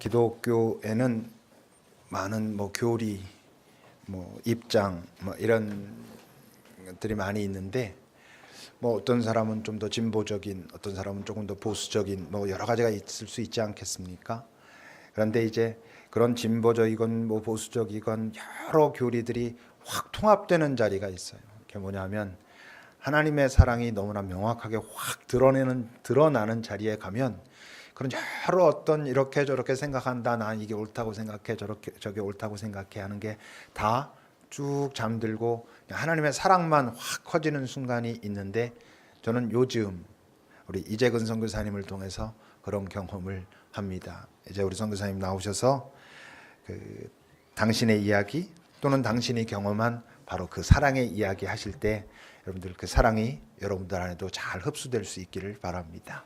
기독교에는 많은 교리, 입장, 이런 것들이 많이 있는데 어떤 사람은 좀 더 진보적인, 어떤 사람은 조금 더 보수적인 여러 가지가 있을 수 있지 않겠습니까? 그런데 이제 그런 진보적이건 보수적이건 여러 교리들이 확 통합되는 자리가 있어요. 그게 뭐냐면 하나님의 사랑이 너무나 명확하게 확 드러나는 자리에 가면 그런 여러 어떤 이렇게 저렇게 생각한다, 난 이게 옳다고 생각해, 저게 옳다고 생각해 하는 게 다 쭉 잠들고 하나님의 사랑만 확 커지는 순간이 있는데, 저는 요즘 우리 이재근 선교사님을 통해서 그런 경험을 합니다. 이제 우리 선교사님 나오셔서 당신의 이야기 또는 당신이 경험한 바로 그 사랑의 이야기 하실 때 여러분들 그 사랑이 여러분들 안에도 잘 흡수될 수 있기를 바랍니다.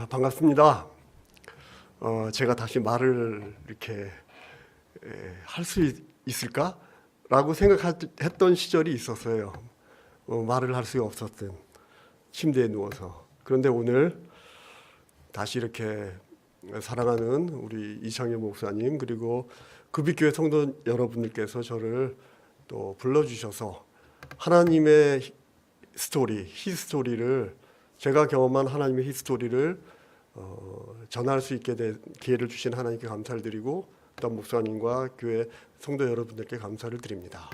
반갑습니다. 제가 다시 말을 이렇게 할 수 있을까라고 생각했던 시절이 있었어요. 말을 할 수 없었던 침대에 누워서. 그런데 오늘 다시 이렇게 사랑하는 우리 이창현 목사님 그리고 급비교회 성도 여러분들께서 저를 또 불러주셔서 하나님의 스토리, 히스토리를, 제가 경험한 하나님의 히스토리를 전할 수 있게 된 기회를 주신 하나님께 감사를 드리고, 또 목사님과 교회 성도 여러분들께 감사를 드립니다.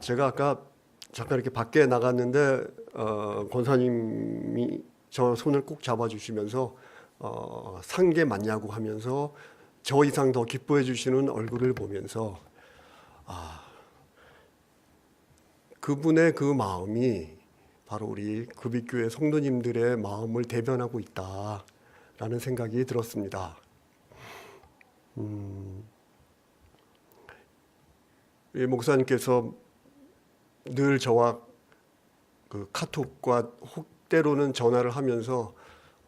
제가 아까 잠깐 이렇게 밖에 나갔는데 권사님이 저 손을 꼭 잡아주시면서 산 게 맞냐고 하면서 저 이상 더 기뻐해 주시는 얼굴을 보면서 그분의 그 마음이 바로 우리 급비교회 성도님들의 마음을 대변하고 있다라는 생각이 들었습니다. 이 목사님께서 늘 저와 그 카톡과 때로는 전화를 하면서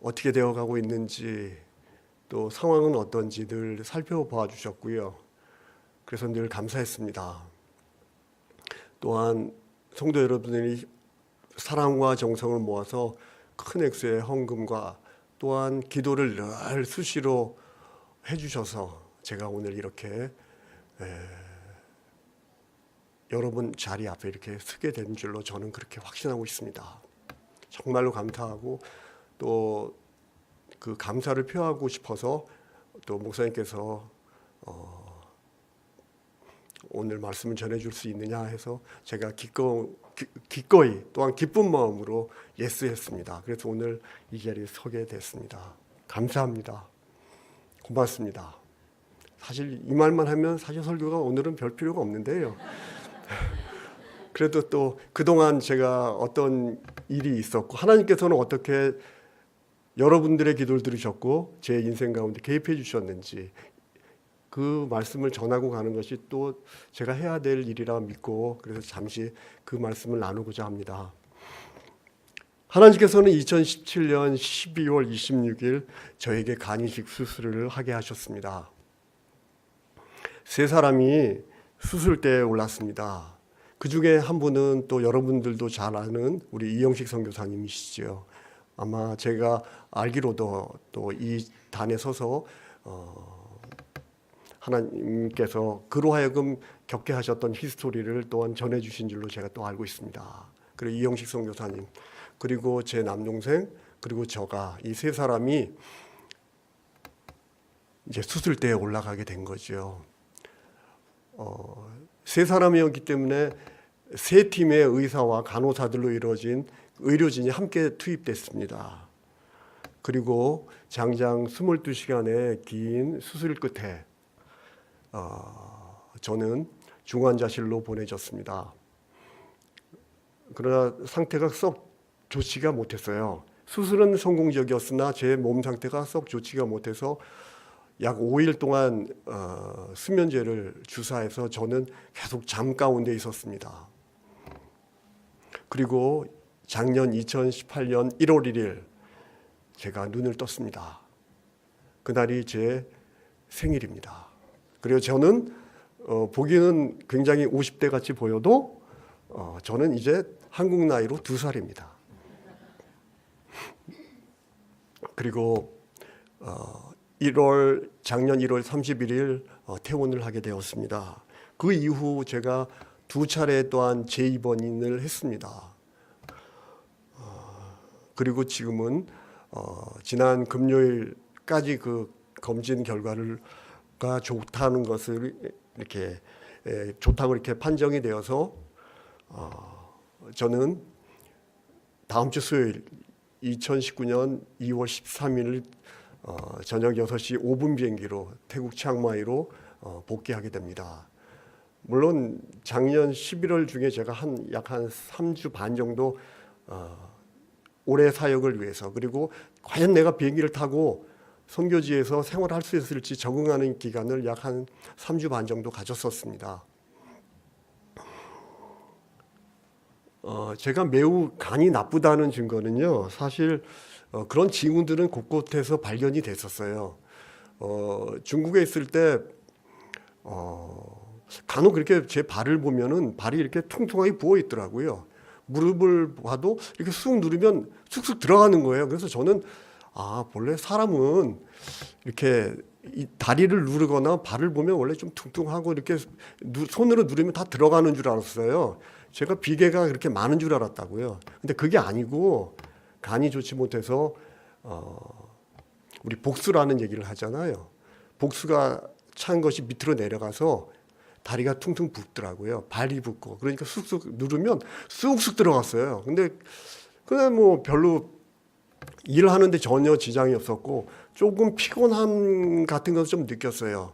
어떻게 되어가고 있는지, 또 상황은 어떤지 늘 살펴봐 주셨고요. 그래서 늘 감사했습니다. 또한 성도 여러분들이 사랑과 정성을 모아서 큰 액수의 헌금과 또한 기도를 늘 수시로 해주셔서 제가 오늘 이렇게 여러분 자리 앞에 이렇게 서게 된 줄로 저는 그렇게 확신하고 있습니다. 정말로 감사하고, 또 그 감사를 표하고 싶어서 또 목사님께서 오늘 말씀을 전해줄 수 있느냐 해서 제가 기꺼이 또한 기쁜 마음으로 예스했습니다. 그래서 오늘 이 자리에 서게 됐습니다. 감사합니다. 고맙습니다. 사실 이 말만 하면 사실 설교가 오늘은 별 필요가 없는데요. 그래도 또 그동안 제가 어떤 일이 있었고 하나님께서는 어떻게 여러분들의 기도를 들으셨고 제 인생 가운데 개입해 주셨는지 그 말씀을 전하고 가는 것이 또 제가 해야 될 일이라 믿고, 그래서 잠시 그 말씀을 나누고자 합니다. 하나님께서는 2017년 12월 26일 저에게 간이식 수술을 하게 하셨습니다. 세 사람이 수술대에 올랐습니다. 그 중에 한 분은 또 여러분들도 잘 아는 우리 이영식 선교사님이시죠. 아마 제가 알기로도 또 이 단에 서서 하나님께서 그로 하여금 겪게 하셨던 히스토리를 또한 전해주신 줄로 제가 또 알고 있습니다. 그리고 이영식 선교사님, 그리고 제 남동생, 그리고 저가, 이 세 사람이 이제 수술대에 올라가게 된 거죠. 세 사람이었기 때문에 세 팀의 의사와 간호사들로 이루어진 의료진이 함께 투입됐습니다. 그리고 장장 22시간의 긴 수술 끝에 저는 중환자실로 보내졌습니다. 그러나 상태가 썩 좋지가 못했어요. 수술은 성공적이었으나 제 몸 상태가 썩 좋지가 못해서 약 5일 동안 수면제를 주사해서 저는 계속 잠 가운데 있었습니다. 그리고 작년 2018년 1월 1일 제가 눈을 떴습니다. 그날이 제 생일입니다. 그리고 저는 보기는 굉장히 50대 같이 보여도 저는 이제 한국 나이로 2살입니다. 그리고 작년 1월 31일 퇴원을 하게 되었습니다. 그 이후 제가 2차례 또한 재입원을 했습니다. 그리고 지금은 지난 금요일까지 그 검진 결과가 좋다는 것을 이렇게 좋다고 이렇게 판정이 되어서 저는 다음 주 수요일 2019년 2월 13일 저녁 6시 5분 비행기로 태국 치앙마이로 복귀하게 됩니다. 물론 작년 11월 중에 제가 약 한 3주 반 정도 올해 사역을 위해서, 그리고 과연 내가 비행기를 타고 선교지에서 생활할 수 있을지 적응하는 기간을 약 한 3주 반 정도 가졌었습니다. 제가 매우 간이 나쁘다는 증거는요, 사실 그런 징후들은 곳곳에서 발견이 됐었어요. 중국에 있을 때 간혹 그렇게 제 발을 보면은 발이 이렇게 퉁퉁하게 부어 있더라고요. 무릎을 봐도 이렇게 쑥 누르면 쑥쑥 들어가는 거예요. 그래서 저는 본래 사람은 이렇게 이 다리를 누르거나 발을 보면 원래 좀 퉁퉁하고 이렇게 손으로 누르면 다 들어가는 줄 알았어요. 제가 비계가 그렇게 많은 줄 알았다고요. 근데 그게 아니고 간이 좋지 못해서 우리 복수라는 얘기를 하잖아요. 복수가 찬 것이 밑으로 내려가서 다리가 퉁퉁 붓더라고요. 발이 붓고. 그러니까 쑥쑥 누르면 쑥쑥 들어갔어요. 근데 그냥 뭐 별로 일하는데 전혀 지장이 없었고 조금 피곤함 같은 것을 좀 느꼈어요.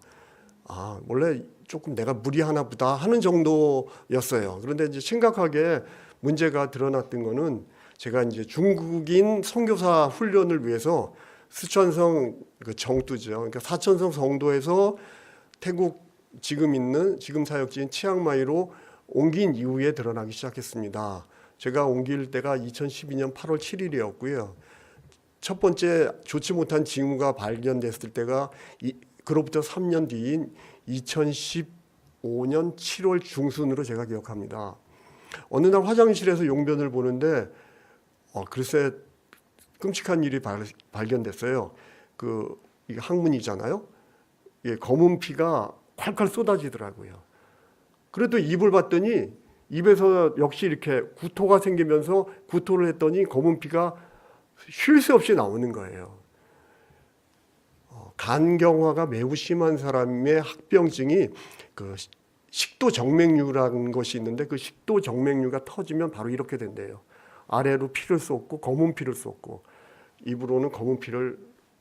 원래 조금 내가 무리하나 보다 하는 정도였어요. 그런데 이제 심각하게 문제가 드러났던 거는 제가 이제 중국인 선교사 훈련을 위해서 스촨성 그 정두죠. 그러니까 사천성 성도에서 태국 지금 사역지인 치앙마이로 옮긴 이후에 드러나기 시작했습니다. 제가 옮길 때가 2012년 8월 7일이었고요. 첫 번째 좋지 못한 징후가 발견됐을 때가 그로부터 3년 뒤인 2015년 7월 중순으로 제가 기억합니다. 어느 날 화장실에서 용변을 보는데 글쎄 끔찍한 일이 발견됐어요. 이게 항문이잖아요. 검은 피가 콸콸 쏟아지더라고요. 그래도 입을 봤더니 입에서 역시 이렇게 구토가 생기면서 구토를 했더니 검은 피가 쉴 새 없이 나오는 거예요. 간경화가 매우 심한 사람의 합병증이 그 식도 정맥류라는 것이 있는데 그 식도 정맥류가 터지면 바로 이렇게 된대요. 아래로 피를 쏟고 검은 피를 쏟고 입으로는 검은 피를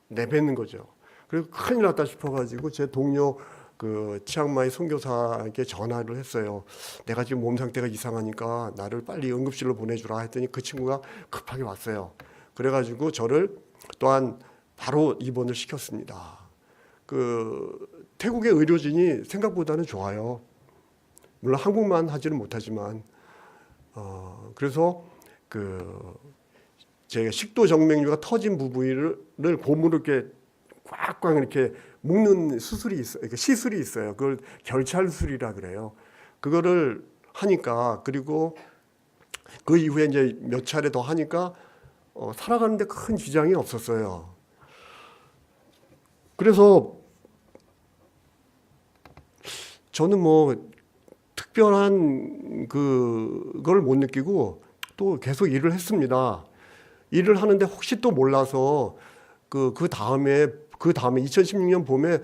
내뱉는 거죠. 그래서 큰일 났다 싶어가지고 제 동료 그 치앙마이 선교사에게 전화를 했어요. 내가 지금 몸 상태가 이상하니까 나를 빨리 응급실로 보내주라 했더니 그 친구가 급하게 왔어요. 그래가지고 저를 또한 바로 입원을 시켰습니다. 태국의 의료진이 생각보다는 좋아요. 물론 한국만 하지는 못하지만 그래서 제가 식도 정맥류가 터진 부위를 고무로 이렇게 꽉꽉 이렇게 묶는 수술이 있어요. 시술이 있어요. 그걸 결찰술이라 그래요. 그거를 하니까, 그리고 그 이후에 이제 몇 차례 더 하니까 살아가는데 큰 지장이 없었어요. 그래서 저는 뭐 특별한 그걸 못 느끼고 또 계속 일을 했습니다. 일을 하는데 혹시 또 몰라서 그 다음에 2016년 봄에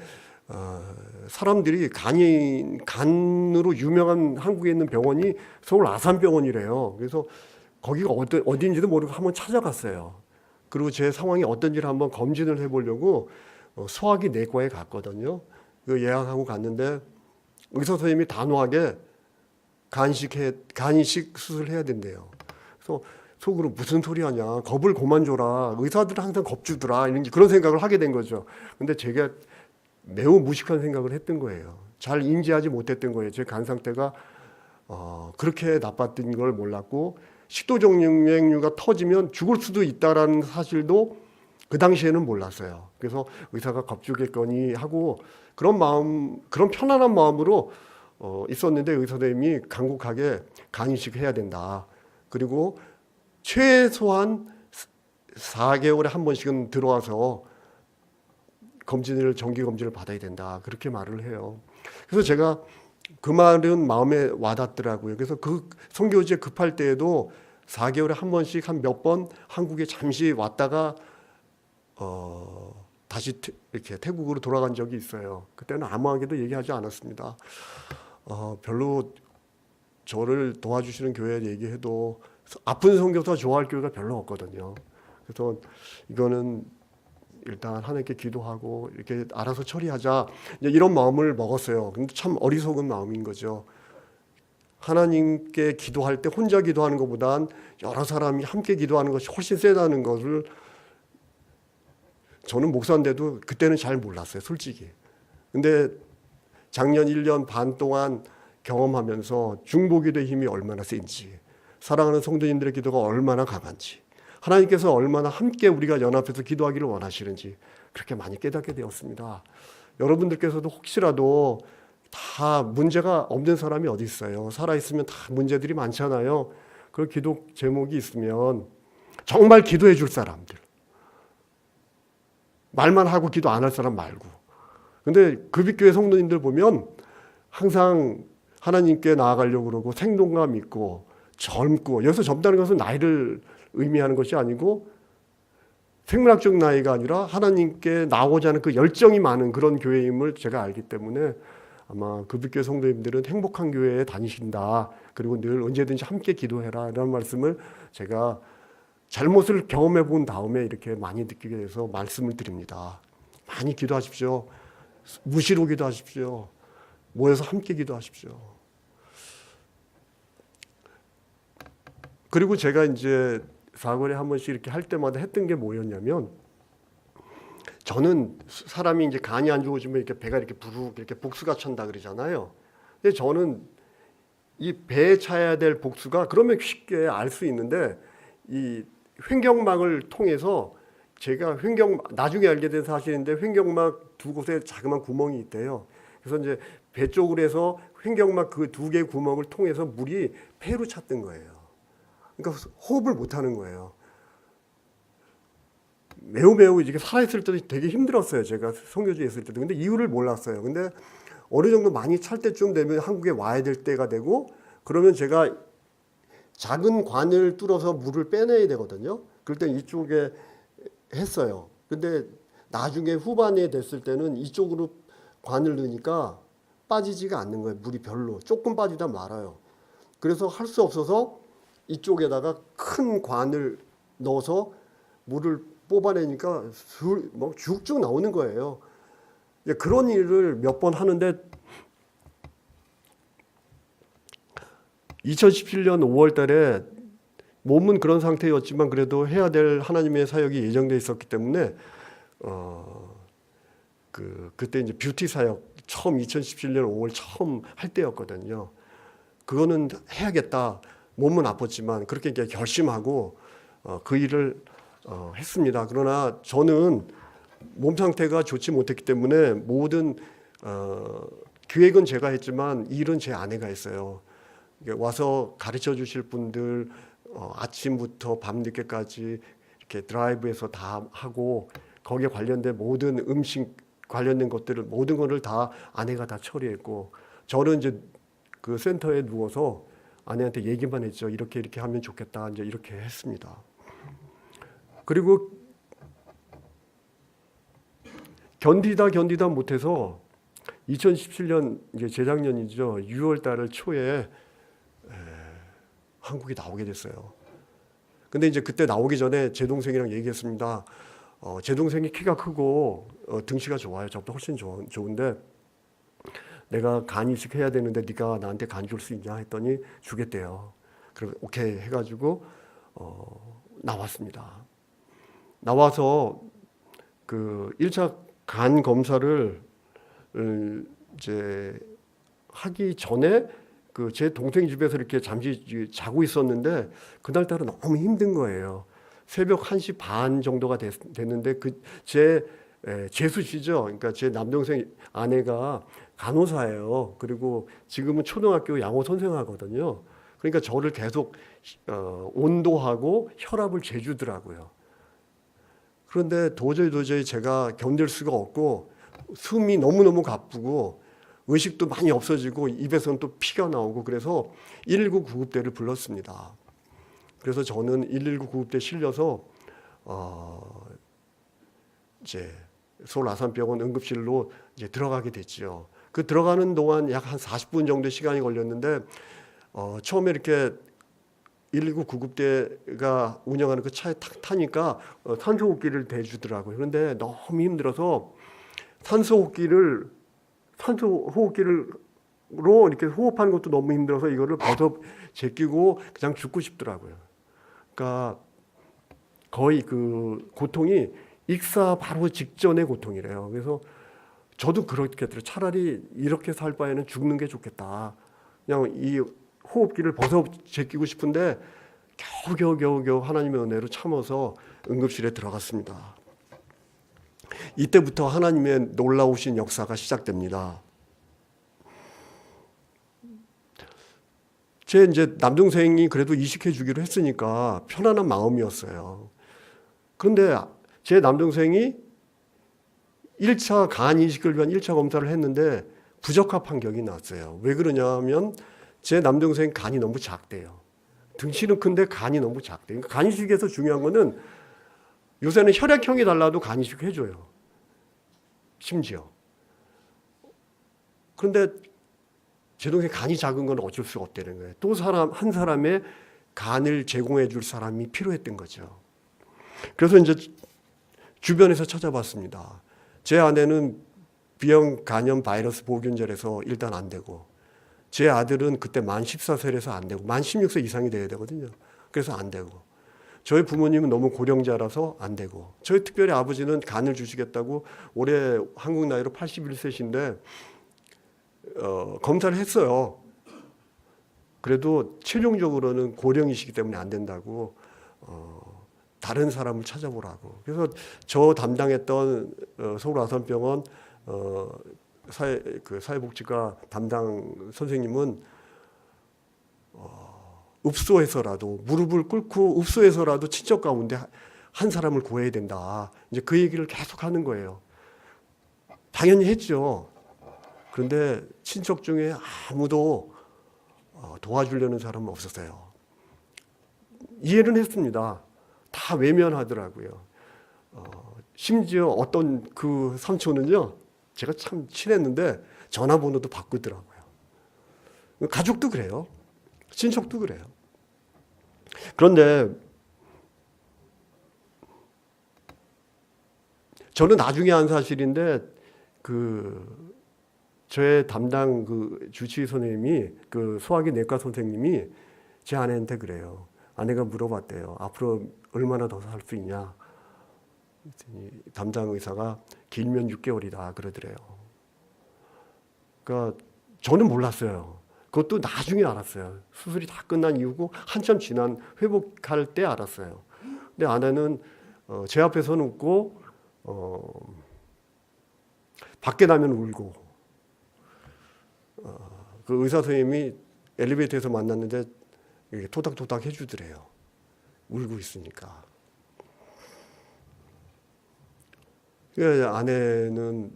사람들이 간으로 유명한 한국에 있는 병원이 서울 아산병원이래요. 그래서 거기가 어딘지도 모르고 한번 찾아갔어요. 그리고 제 상황이 어떤지를 한번 검진을 해보려고 소화기 내과에 갔거든요. 예약하고 갔는데 의사 선생님이 단호하게 간이식 수술해야 된대요. 그래서 속으로 무슨 소리 하냐, 겁을 그만 줘라, 의사들은 항상 겁주더라, 그런 생각을 하게 된 거죠. 근데 제가 매우 무식한 생각을 했던 거예요. 잘 인지하지 못했던 거예요. 제 간 상태가 그렇게 나빴던 걸 몰랐고 식도 정맥류가 터지면 죽을 수도 있다라는 사실도 그 당시에는 몰랐어요. 그래서 의사가 겁주겠거니 하고 그런 마음, 그런 편안한 마음으로 있었는데 의사 선생님이 간곡하게 간 이식해야 된다. 그리고 최소한 4개월에 한 번씩은 들어와서 정기 검진을 받아야 된다. 그렇게 말을 해요. 그래서 제가 그 말은 마음에 와닿더라고요. 그래서 그 선교지에 급할 때에도 4개월에 한 번씩 한 몇 번 한국에 잠시 왔다가 다시 이렇게 태국으로 돌아간 적이 있어요. 그때는 아무에게도 얘기하지 않았습니다. 별로 저를 도와주시는 교회에 얘기해도 아픈 선교사 좋아할 교회가 별로 없거든요. 그래서 이거는 일단 하나님께 기도하고 이렇게 알아서 처리하자 이런 마음을 먹었어요. 근데 참 어리석은 마음인 거죠. 하나님께 기도할 때 혼자 기도하는 것보단 여러 사람이 함께 기도하는 것이 훨씬 세다는 것을 저는 목사인데도 그때는 잘 몰랐어요, 솔직히. 근데 작년 1년 반 동안 경험하면서 중보기도의 힘이 얼마나 센지, 사랑하는 성도님들의 기도가 얼마나 강한지, 하나님께서 얼마나 함께 우리가 연합해서 기도하기를 원하시는지 그렇게 많이 깨닫게 되었습니다. 여러분들께서도 혹시라도 다 문제가 없는 사람이 어디 있어요? 살아있으면 다 문제들이 많잖아요. 그 기도 제목이 있으면 정말 기도해 줄 사람들, 말만 하고 기도 안 할 사람 말고. 근데 급입교회 성도님들 보면 항상 하나님께 나아가려고 그러고 생동감 있고 젊고, 여기서 젊다는 것은 나이를 의미하는 것이 아니고 생물학적 나이가 아니라 하나님께 나오고자 하는 그 열정이 많은 그런 교회임을 제가 알기 때문에 아마 급입교회 성도님들은 행복한 교회에 다니신다. 그리고 늘 언제든지 함께 기도해라. 이런 말씀을 제가 잘못을 경험해 본 다음에 이렇게 많이 느끼게 돼서 말씀을 드립니다. 많이 기도하십시오. 무시로 기도하십시오. 모여서 함께 기도하십시오. 그리고 제가 이제 4개월에 한 번씩 이렇게 할 때마다 했던 게 뭐였냐면, 저는 사람이 이제 간이 안 좋아지면 이렇게 배가 이렇게 부르륵 이렇게 복수가 찬다 그러잖아요. 근데 저는 이 배에 차야 될 복수가 그러면 쉽게 알 수 있는데, 이 횡격막을 통해서 제가 나중에 알게 된 사실인데 횡격막 두 곳에 자그마한 구멍이 있대요. 그래서 이제 배 쪽으로 해서 횡격막 그 두 개의 구멍을 통해서 물이 폐로 찼던 거예요. 그러니까 호흡을 못 하는 거예요. 매우 이렇게 살아있을 때도 되게 힘들었어요. 제가 선교지에 있을 때도. 근데 이유를 몰랐어요. 근데 어느 정도 많이 찰 때쯤 되면 한국에 와야 될 때가 되고, 그러면 제가 작은 관을 뚫어서 물을 빼내야 되거든요. 그럴 땐 이쪽에 했어요. 근데 나중에 후반에 됐을 때는 이쪽으로 관을 넣으니까 빠지지가 않는 거예요. 물이 별로. 조금 빠지다 말아요. 그래서 할 수 없어서 이쪽에다가 큰 관을 넣어서 물을 뽑아내니까 뭐 쭉쭉 나오는 거예요. 그런 일을 몇 번 하는데 2017년 5월 달에 몸은 그런 상태였지만 그래도 해야 될 하나님의 사역이 예정돼 있었기 때문에 그때 이제 뷰티 사역 처음 2017년 5월 처음 할 때였거든요. 그거는 해야겠다. 몸은 아팠지만 그렇게 결심하고 그 일을 했습니다. 그러나 저는 몸 상태가 좋지 못했기 때문에 모든 기획은 제가 했지만 일은 제 아내가 했어요. 와서 가르쳐 주실 분들 아침부터 밤늦게까지 이렇게 드라이브해서 다 하고 거기에 관련된 모든 음식 관련된 것들을 모든 것을 다 아내가 다 처리했고, 저는 이제 그 센터에 누워서 아내한테 얘기만 했죠. 이렇게 하면 좋겠다. 이제 이렇게 했습니다. 그리고 견디다 못해서 2017년 이제 재작년이죠. 6월 달 초에 한국에 나오게 됐어요. 근데 이제 그때 나오기 전에 제 동생이랑 얘기했습니다. 제 동생이 키가 크고 등치가 좋아요. 저보다 훨씬 좋은데 내가 간 이식해야 되는데 네가 나한테 간 줄 수 있냐 했더니 주겠대요. 그럼 오케이 해가지고 나왔습니다. 나와서 그 1차 간 검사를 이제 하기 전에 제 동생 집에서 이렇게 잠시 자고 있었는데 그날따라 너무 힘든 거예요. 새벽 1시 반 정도가 됐는데 제 재수씨죠. 그러니까 제 남동생 아내가 간호사예요. 그리고 지금은 초등학교 양호 선생하거든요. 그러니까 저를 계속 온도하고 혈압을 재주더라고요. 그런데 도저히 제가 견딜 수가 없고 숨이 너무너무 가쁘고 의식도 많이 없어지고 입에서는 또 피가 나오고 그래서 119 구급대를 불렀습니다. 그래서 저는 119 구급대에 실려서 이제 서울 아산병원 응급실로 이제 들어가게 됐죠. 그 들어가는 동안 약 한 40분 정도 시간이 걸렸는데 처음에 이렇게 119 구급대가 운영하는 그 차에 탁 타니까 산소호흡기를 대주더라고요. 그런데 너무 힘들어서 산소호흡기로 이렇게 호흡하는 것도 너무 힘들어서 이거를 벗어 제끼고 그냥 죽고 싶더라고요. 그러니까 거의 그 고통이 익사 바로 직전의 고통이래요. 그래서 저도 그렇게 들어요. 차라리 이렇게 살 바에는 죽는 게 좋겠다. 그냥 이 호흡기를 벗어 제끼고 싶은데 겨우 하나님의 은혜로 참아서 응급실에 들어갔습니다. 이때부터 하나님의 놀라우신 역사가 시작됩니다. 제 이제 남동생이 그래도 이식해 주기로 했으니까 편안한 마음이었어요. 그런데 제 남동생이 1차 간 이식을 위한 1차 검사를 했는데 부적합 판결이 났어요. 왜 그러냐면 제 남동생 간이 너무 작대요. 등치는 큰데 간이 너무 작대요. 그러니까 간 이식에서 중요한 거는 요새는 혈액형이 달라도 간 이식 해줘요. 심지어. 그런데 제 동생 간이 작은 건 어쩔 수가 없다는 거예요. 또 한 사람의 간을 제공해 줄 사람이 필요했던 거죠. 그래서 이제 주변에서 찾아봤습니다. 제 아내는 B형 간염 바이러스 보균절에서 일단 안 되고 제 아들은 그때 만 14세라서 안 되고 만 16세 이상이 돼야 되거든요. 그래서 안 되고 저희 부모님은 너무 고령자라서 안 되고 저희 특별히 아버지는 간을 주시겠다고 올해 한국 나이로 81세신데 검사를 했어요. 그래도 최종적으로는 고령이시기 때문에 안 된다고 다른 사람을 찾아보라고. 그래서 저 담당했던 서울 아산병원 사회복지과 담당 선생님은 읍소에서라도 무릎을 꿇고 읍소에서라도 친척 가운데 한 사람을 구해야 된다. 이제 그 얘기를 계속 하는 거예요. 당연히 했죠. 그런데 친척 중에 아무도 도와주려는 사람은 없었어요. 이해는 했습니다. 다 외면하더라고요. 심지어 어떤 그 삼촌은요, 제가 참 친했는데 전화번호도 바꾸더라고요. 가족도 그래요. 친척도 그래요. 그런데 저는 나중에 한 사실인데 저의 담당 주치의 선생님이 소화기 내과 선생님이 제 아내한테 그래요. 아내가 물어봤대요. 앞으로 얼마나 더 살 수 있냐? 담당 의사가 길면 6개월이다 그러더래요. 그러니까 저는 몰랐어요. 그것도 나중에 알았어요. 수술이 다 끝난 이후고 한참 지난 회복할 때 알았어요. 근데 아내는 제 앞에서는 웃고 밖에 나면 울고 그 의사 선생님이 엘리베이터에서 만났는데 이렇게 토닥토닥 해주더래요. 울고 있으니까. 아내는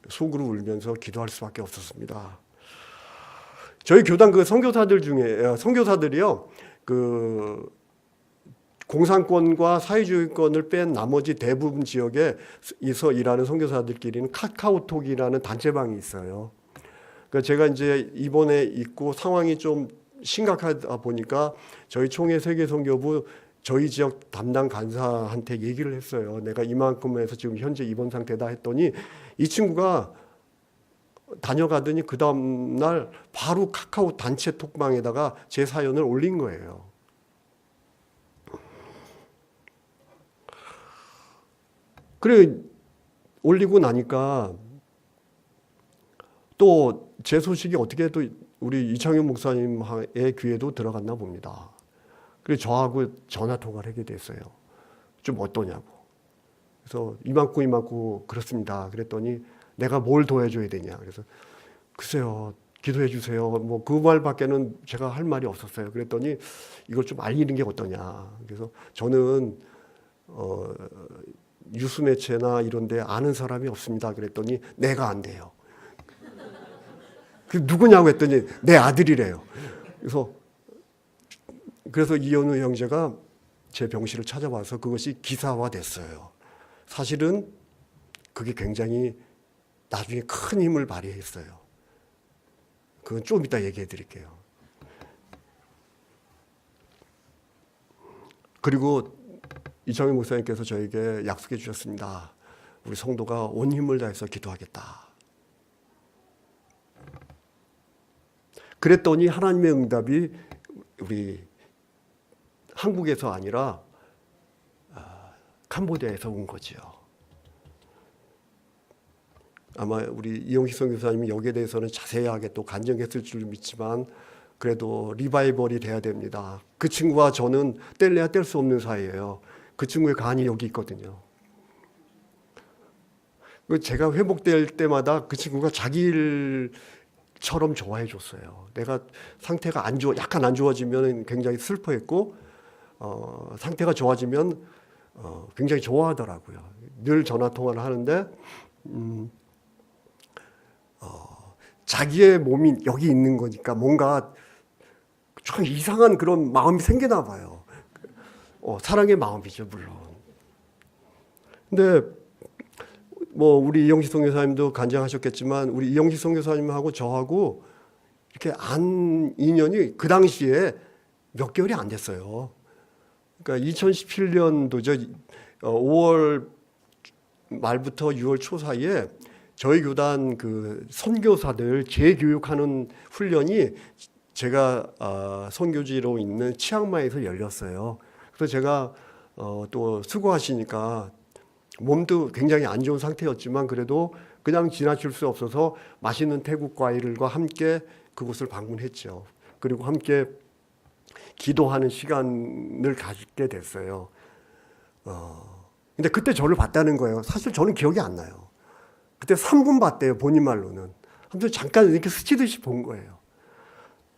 속으로 울면서 기도할 수밖에 없었습니다. 저희 교단 선교사들 중에 선교사들이요 공산권과 사회주의권을 뺀 나머지 대부분 지역에서 일하는 선교사들끼리는 카카오톡이라는 단체방이 있어요. 그러니까 제가 이제 이번에 있고 상황이 좀 심각하다 보니까 저희 총회 세계선교부 저희 지역 담당 간사한테 얘기를 했어요. 내가 이만큼 해서 지금 현재 입원 상태다 했더니 이 친구가 다녀가더니 그 다음날 바로 카카오 단체 톡방에다가 제 사연을 올린 거예요. 그래 올리고 나니까 또 제 소식이 어떻게 또 우리 이창윤 목사님의 귀에도 들어갔나 봅니다. 그래서 저하고 전화 통화를 하게 됐어요. 좀 어떠냐고. 그래서 이만큼 그렇습니다. 그랬더니 내가 뭘 도와줘야 되냐. 그래서 글쎄요, 기도해 주세요. 뭐 그 말밖에는 제가 할 말이 없었어요. 그랬더니 이걸 좀 알리는 게 어떠냐. 그래서 저는 뉴스 매체나 이런 데 아는 사람이 없습니다. 그랬더니 내가 안 돼요. 그 누구냐고 했더니 내 아들이래요. 그래서 이현우 형제가 제 병실을 찾아와서 그것이 기사화됐어요. 사실은 그게 굉장히 나중에 큰 힘을 발휘했어요. 그건 좀 이따 얘기해 드릴게요. 그리고 이창희 목사님께서 저에게 약속해 주셨습니다. 우리 성도가 온 힘을 다해서 기도하겠다. 그랬더니 하나님의 응답이 우리 한국에서 아니라 캄보디아에서 온 거지요. 아마 우리 이용식 선교사님이 여기에 대해서는 자세하게 또 간증했을 줄 믿지만 그래도 리바이벌이 돼야 됩니다. 그 친구와 저는 뗄래야 뗄 수 없는 사이예요. 그 친구의 간이 여기 있거든요. 제가 회복될 때마다 그 친구가 자기 일처럼 좋아해 줬어요. 내가 상태가 약간 안 좋아지면 굉장히 슬퍼했고 상태가 좋아지면 굉장히 좋아하더라고요. 늘 전화 통화를 하는데 자기의 몸이 여기 있는 거니까 뭔가 좀 이상한 그런 마음이 생기나 봐요. 사랑의 마음이죠, 물론. 근데 뭐 우리 이영식 선교사님도 간증하셨겠지만 우리 이영식 선교사님하고 저하고 이렇게 안 인연이 그 당시에 몇 개월이 안 됐어요. 그러니까 2017년도죠. 5월 말부터 6월 초 사이에 저희 교단 그 선교사들 재교육하는 훈련이 제가 선교지로 있는 치앙마이에서 열렸어요. 그래서 제가 또 수고하시니까 몸도 굉장히 안 좋은 상태였지만 그래도 그냥 지나칠 수 없어서 맛있는 태국 과일과 함께 그곳을 방문했죠. 그리고 함께 기도하는 시간을 가지게 됐어요. 근데 그때 저를 봤다는 거예요. 사실 저는 기억이 안 나요. 그때 3분 봤대요, 본인 말로는. 아무튼 잠깐 이렇게 스치듯이 본 거예요.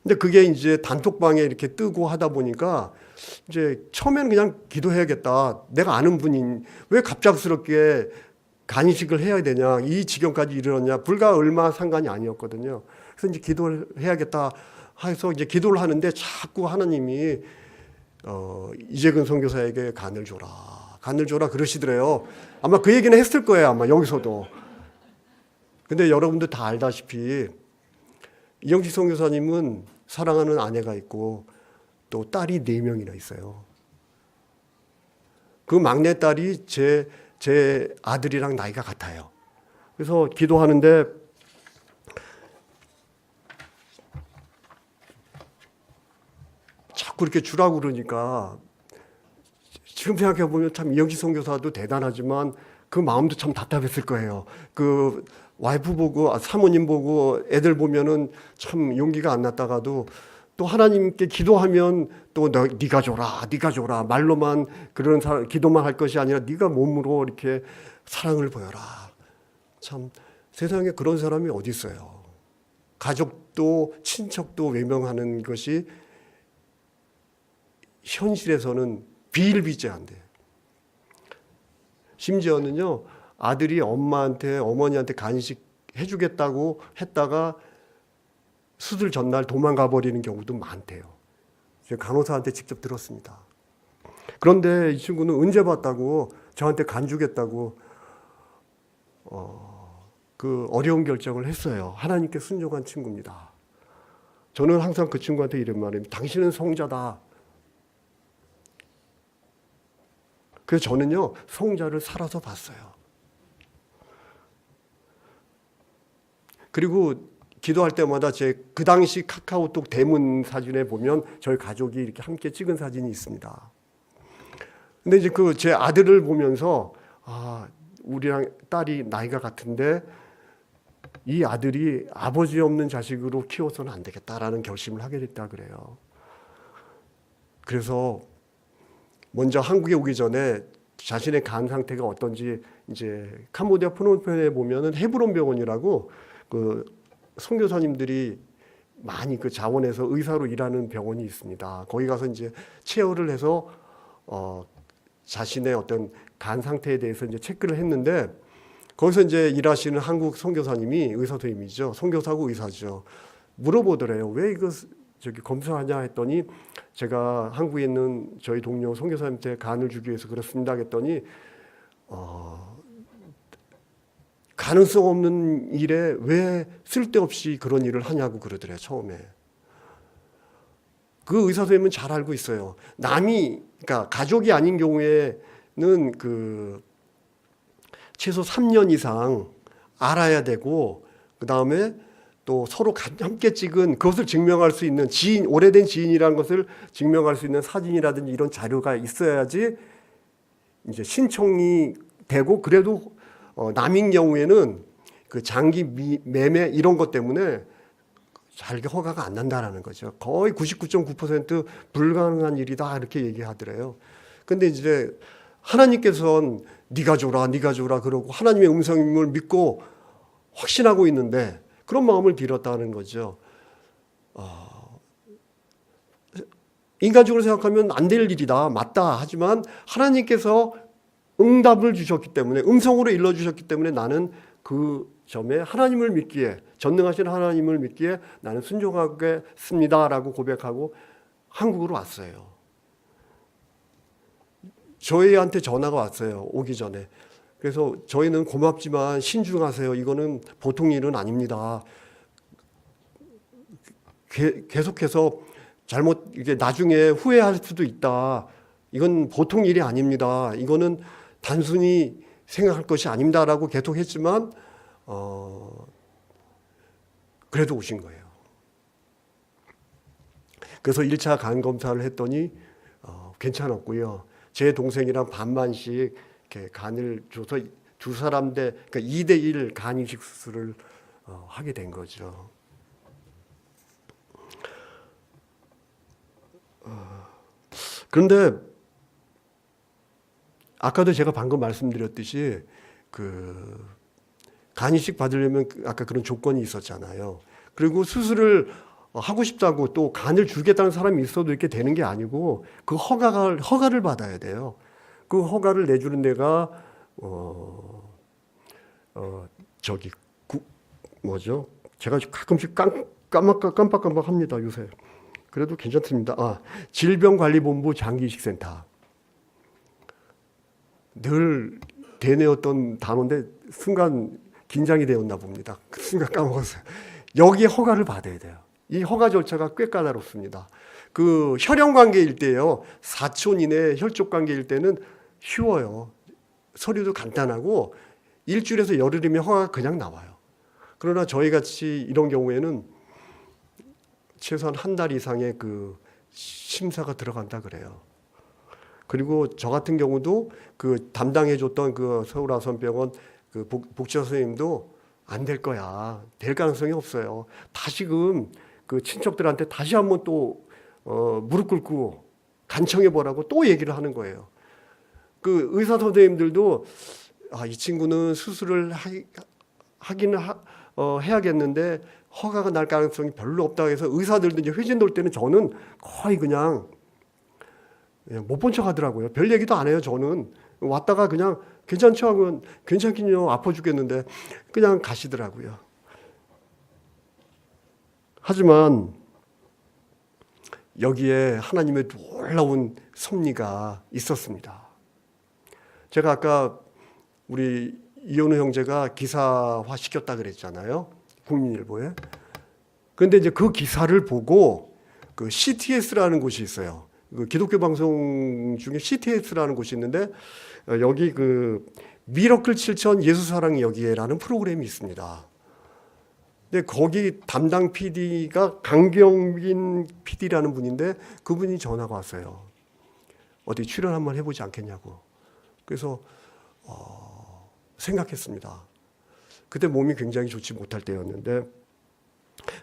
근데 그게 이제 단톡방에 이렇게 뜨고 하다 보니까 이제 처음에는 그냥 기도해야겠다. 내가 아는 분인 왜 갑작스럽게 간이식을 해야 되냐. 이 지경까지 이르렀냐. 불과 얼마 상관이 아니었거든요. 그래서 이제 기도를 해야겠다 해서 이제 기도를 하는데 자꾸 하나님이 이재근 선교사에게 간을 줘라 그러시더래요. 아마 그 얘기는 했을 거예요. 아마 여기서도. 근데 여러분들 다 알다시피 이영식 선교사님은 사랑하는 아내가 있고 또 딸이 4명이나 있어요. 그 막내 딸이 제 아들이랑 나이가 같아요. 그래서 기도하는데 자꾸 이렇게 주라고 그러니까 지금 생각해 보면 참 이영식 선교사도 대단하지만 그 마음도 참 답답했을 거예요. 그 와이프 보고 사모님 보고 애들 보면은 참 용기가 안 났다가도 또 하나님께 기도하면 또 네가 줘라 말로만 그런 기도만 할 것이 아니라 네가 몸으로 이렇게 사랑을 보여라. 참 세상에 그런 사람이 어디 있어요. 가족도 친척도 외면하는 것이 현실에서는 비일비재한데 심지어는요 아들이 어머니한테 간식 해주겠다고 했다가 수술 전날 도망가 버리는 경우도 많대요. 제가 간호사한테 직접 들었습니다. 그런데 이 친구는 은재 봤다고 저한테 간 주겠다고 그 어려운 결정을 했어요. 하나님께 순종한 친구입니다. 저는 항상 그 친구한테 이런 말입니다. 당신은 성자다. 그래서 저는요 성자를 살아서 봤어요. 그리고 기도할 때마다 제 그 당시 카카오톡 대문 사진에 보면 저희 가족이 이렇게 함께 찍은 사진이 있습니다. 근데 이제 그 제 아들을 보면서 우리랑 딸이 나이가 같은데 이 아들이 아버지 없는 자식으로 키워서는 안 되겠다라는 결심을 하게 됐다 그래요. 그래서 먼저 한국에 오기 전에 자신의 간 상태가 어떤지 이제 캄보디아 프놈펜에 보면은 헤브론 병원이라고 그 선교사님들이 많이 그 자원해서 의사로 일하는 병원이 있습니다. 거기 가서 이제 체열을 해서 자신의 어떤 간 상태에 대해서 이제 체크를 했는데 거기서 이제 일하시는 한국 선교사님이 의사 선생님이죠. 선교사고 의사죠. 물어보더래요. 왜 이거 저기 검사하냐 했더니 제가 한국에 있는 저희 동료 선교사님한테 간을 주기 위해서 그렇습니다 했더니 가능성 없는 일에 왜 쓸데없이 그런 일을 하냐고 그러더래요. 처음에. 그 의사 선생님은 잘 알고 있어요. 남이 그러니까 가족이 아닌 경우에는 그 최소 3년 이상 알아야 되고 그 다음에 또 서로 함께 찍은 그것을 증명할 수 있는 지인, 오래된 지인이라는 것을 증명할 수 있는 사진이라든지 이런 자료가 있어야지 이제 신청이 되고 그래도 남인 경우에는 그 장기 매매 이런 것 때문에 잘 허가가 안 난다라는 거죠. 거의 99.9% 불가능한 일이다 이렇게 얘기하더래요. 근데 이제 하나님께서는 네가 줘라 그러고 하나님의 음성임을 믿고 확신하고 있는데 그런 마음을 빌었다는 거죠. 인간적으로 생각하면 안 될 일이다 맞다 하지만 하나님께서 응답을 주셨기 때문에 음성으로 일러주셨기 때문에 나는 그 점에 하나님을 믿기에 전능하신 하나님을 믿기에 나는 순종하겠습니다라고 고백하고 한국으로 왔어요. 저희한테 전화가 왔어요. 오기 전에. 그래서 저희는 고맙지만 신중하세요. 이거는 보통 일은 아닙니다. 계속해서 잘못 이게 나중에 후회할 수도 있다. 이건 보통 일이 아닙니다. 이거는 단순히 생각할 것이 아닙니다라고 계속 했지만 그래도 오신 거예요. 그래서 1차 간 검사를 했더니 괜찮았고요. 제 동생이랑 반반씩 이렇게 간을 줘서 두 사람 대 그러니까 2대1 간 이식 수술을 하게 된 거죠. 그런데 아까도 제가 방금 말씀드렸듯이 그 간 이식 받으려면 아까 그런 조건이 있었잖아요. 그리고 수술을 하고 싶다고 또 간을 주겠다는 사람이 있어도 이렇게 되는 게 아니고 그 허가를 받아야 돼요. 그 허가를 내주는 데가 저기 뭐죠? 제가 가끔씩 깜빡합니다 요새. 그래도 괜찮습니다. 질병관리본부 장기이식센터. 늘 대뇌었던 단어인데 순간 긴장이 되었나 봅니다. 그 순간 까먹었어요. 여기 허가를 받아야 돼요. 이 허가 절차가 꽤 까다롭습니다. 그 혈연 관계일 때요. 사촌 이내 혈족 관계일 때는 쉬워요. 서류도 간단하고 일주일에서 열흘이면 허가가 그냥 나와요. 그러나 저희 같이 이런 경우에는 최소한 한 달 이상의 그 심사가 들어간다 그래요. 그리고 저 같은 경우도 그 담당해줬던 그 서울아선병원 그 복지사 선생님도 안 될 거야. 될 가능성이 없어요. 다시금 그 친척들한테 다시 한번 또 무릎 꿇고 간청해 보라고 또 얘기를 하는 거예요. 그 의사 선생님들도 이 친구는 수술을 하기는 해야겠는데 허가가 날 가능성이 별로 없다고 해서 의사들도 이제 회진 돌 때는 저는 거의 그냥 못 본 척 하더라고요. 별 얘기도 안 해요. 저는 왔다가 그냥 괜찮죠 하면 괜찮긴요. 아파 죽겠는데 그냥 가시더라고요. 하지만 여기에 하나님의 놀라운 섭리가 있었습니다. 제가 아까 우리 이현우 형제가 기사화 시켰다 그랬잖아요. 국민일보에. 그런데 이제 그 기사를 보고 그 CTS라는 곳이 있어요. 그 기독교 방송 중에 CTS라는 곳이 있는데 여기 그 미러클 7천 예수 사랑이 여기에라는 프로그램이 있습니다. 근데 거기 담당 PD가 강경민 PD라는 분인데 그분이 전화가 왔어요. 어디 출연 한번 해보지 않겠냐고. 그래서 생각했습니다. 그때 몸이 굉장히 좋지 못할 때였는데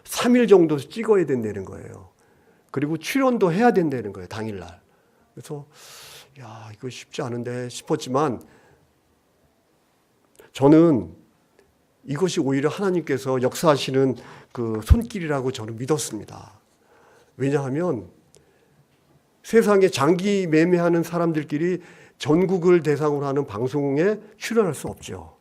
3일 정도 찍어야 된다는 거예요. 그리고 출연도 해야 된다는 거예요, 당일날. 그래서 야, 이거 쉽지 않은데 싶었지만 저는 이것이 오히려 하나님께서 역사하시는 그 손길이라고 저는 믿었습니다. 왜냐하면 세상에 장기 매매하는 사람들끼리 전국을 대상으로 하는 방송에 출연할 수 없죠.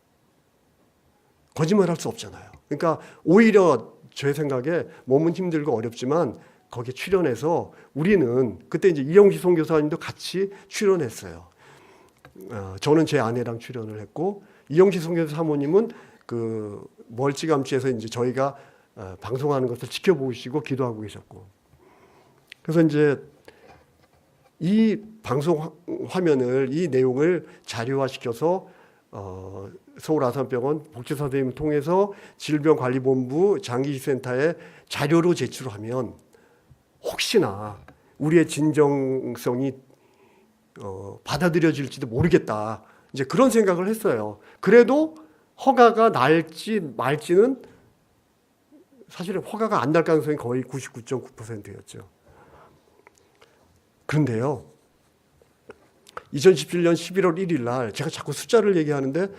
거짓말할 수 없잖아요. 그러니까 오히려 제 생각에 몸은 힘들고 어렵지만 거기에 출연해서 우리는 그때 이제 이영시 선교사님도 같이 출연했어요. 저는 제 아내랑 출연을 했고 이영시 선교사 사모님은 그 멀찌감치해서 이제 저희가 방송하는 것을 지켜보시고 기도하고 계셨고, 그래서 이제 이 방송 화면을 이 내용을 자료화시켜서 서울 아산병원 복지사 선생님을 통해서 질병관리본부 장기센터에 자료로 제출하면 혹시나 우리의 진정성이 받아들여질지도 모르겠다. 이제 그런 생각을 했어요. 그래도 허가가 날지 말지는 사실은 허가가 안 날 가능성이 거의 99.9%였죠. 그런데요, 2017년 11월 1일 날 제가 자꾸 숫자를 얘기하는데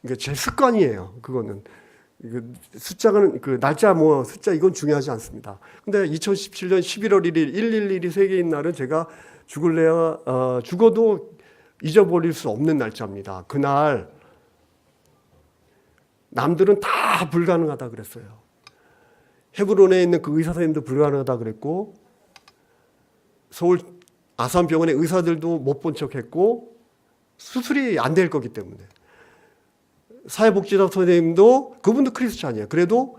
이게 제 습관이에요. 그거는 숫자는 그 날짜 뭐 숫자 이건 중요하지 않습니다. 근데 2017년 11월 1일 111이 세계인 날은 제가 죽을래야 죽어도 잊어버릴 수 없는 날짜입니다. 그날 남들은 다 불가능하다 그랬어요. 헤브론에 있는 그 의사 선생님도 불가능하다 그랬고 서울 아산병원의 의사들도 못 본 척했고 수술이 안 될 거기 때문에 사회복지사 선생님도 그분도 크리스찬이에요. 그래도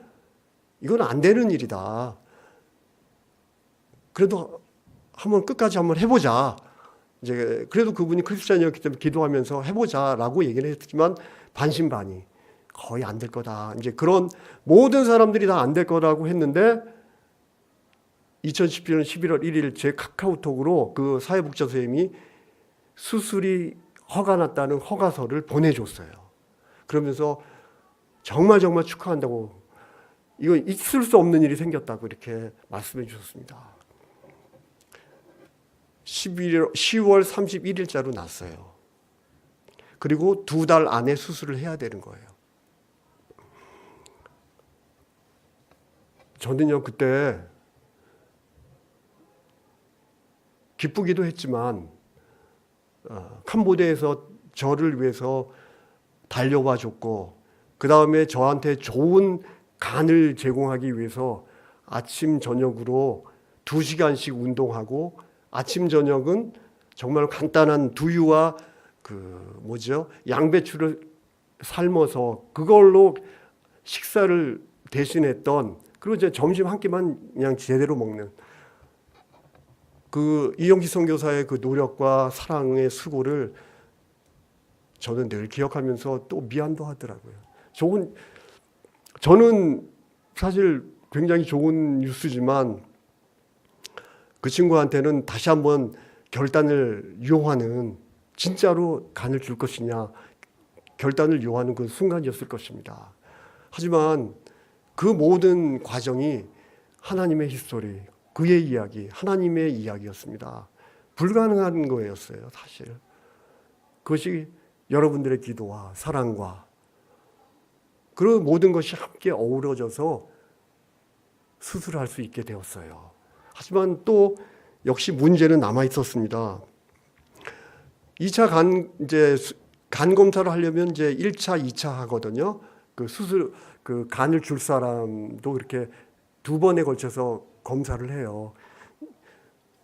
이건 안 되는 일이다. 그래도 한번 끝까지 한번 해보자. 이제 그래도 그분이 크리스찬이었기 때문에 기도하면서 해보자라고 얘기를 했지만 반신반의 거의 안 될 거다. 이제 그런 모든 사람들이 다 안 될 거라고 했는데 2017년 11월 1일 제 카카오톡으로 그 사회복지사 선생님이 수술이 허가 났다는 허가서를 보내줬어요. 그러면서 정말 축하한다고, 이거 있을 수 없는 일이 생겼다고 이렇게 말씀해 주셨습니다. 10월 31일자로 났어요. 그리고 2달 안에 수술을 해야 되는 거예요. 저는요 그때 기쁘기도 했지만 캄보디아에서 저를 위해서 달려와 줬고 그 다음에 저한테 좋은 간을 제공하기 위해서 아침 저녁으로 2시간씩 운동하고 아침 저녁은 정말 간단한 두유와 양배추를 삶아서 그걸로 식사를 대신했던, 그리고 이제 점심 한 끼만 그냥 제대로 먹는 그 이영시 선교사의 그 노력과 사랑의 수고를 저는 늘 기억하면서 또 미안도 하더라고요. 저는 사실 굉장히 좋은 뉴스지만 그 친구한테는 다시 한번 결단을 요하는, 진짜로 간을 줄 것이냐 결단을 요하는 그 순간이었을 것입니다. 하지만 그 모든 과정이 하나님의 히스토리, 그의 이야기, 하나님의 이야기였습니다. 불가능한 거였어요, 사실. 그것이 여러분들의 기도와 사랑과 그 모든 것이 함께 어우러져서 수술할 수 있게 되었어요. 하지만 또 역시 문제는 남아 있었습니다. 2차 간 검사를 하려면 이제 1차, 2차 하거든요. 그 간을 줄 사람도 이렇게 2번에 걸쳐서 검사를 해요.